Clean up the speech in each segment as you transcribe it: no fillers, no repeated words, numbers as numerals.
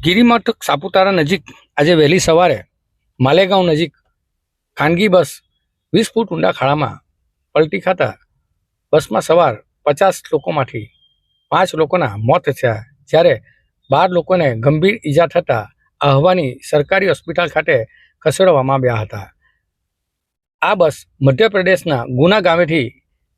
ગિરિમઠ સાપુતારા નજીક આજે વહેલી સવારે માલેગાંવ નજીક ખાનગી બસ 20 ફૂટ ઊંડા ખાડામાં પલટી ખાતા બસમાં સવાર 50 લોકોમાંથી 5 લોકોના મોત થયા, જ્યારે 12 લોકોને ગંભીર ઈજા થતાં આહવાની સરકારી હોસ્પિટલ ખાતે ખસેડવામાં આવ્યા હતા. આ બસ મધ્યપ્રદેશના ગુના ગામેથી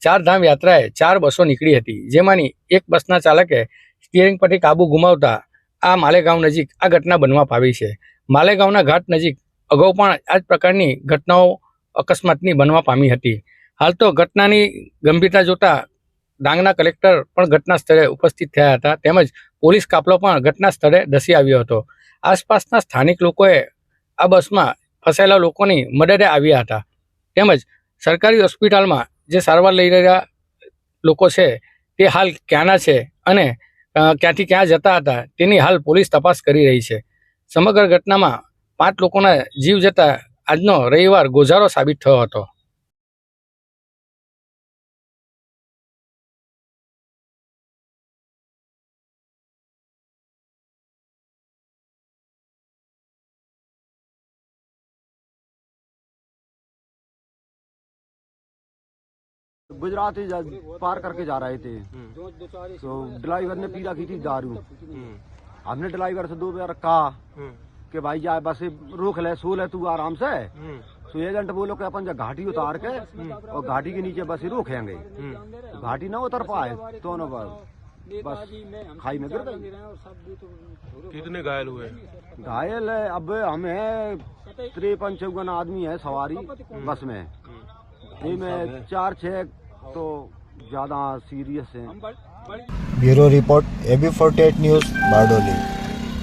ચારધામ યાત્રાએ 4 બસો નીકળી હતી, જેમાંની એક બસના ચાલકે સ્ટીયરિંગ પરથી કાબુ ગુમાવતા આ માલેગાંવ નજીક આ ઘટના બનવા પામી છે. માલેગાંવના ઘાટ નજીક અગાઉ પણ આ જ પ્રકારની ઘટનાઓ અકસ્માતની બનવા પામી હતી. હાલ તો ઘટનાની ગંભીરતા જોતા ડાંગના કલેક્ટર પણ ઘટના સ્થળે ઉપસ્થિત થયા હતા, તેમજ પોલીસ કાફલો પણ ઘટના સ્થળે ધસી આવ્યો હતો. આસપાસના સ્થાનિક લોકોએ આ બસમાં ફસાયેલા લોકોની મદદે આવ્યા હતા, તેમજ સરકારી હોસ્પિટલમાં જે સારવાર લઈ રહ્યા લોકો છે તે હાલ ક્યાંના છે અને ક્યાંથી ક્યાં જતા હતા તેની હાલ પોલીસ તપાસ કરી રહી છે. સમગ્ર ઘટનામાં 5 લોકોના જીવ જતા આજનો રવિવાર ગોઝારો સાબિત થયો હતો. गुजरात ही पार करके जा रहे थे तो ड्राइवर ने पीला की थी दारू। हमने ड्राइवर से 2 बार कहा कि भाई जा बस रोक ले, सो ले तू आराम से। तो एजेंट बोलो कि अपन जब घाटी उतार के और घाटी के नीचे बस रोकेंगे, घाटी ना उतर पाए तो न बस खाई में गिर गई। कितने घायल हुए? घायल है अब हमें 53-54 आदमी है सवारी बस में, इनमें 4-6 तो ज्यादा सीरियस हैं। Bureau report AB48 news Bardoli.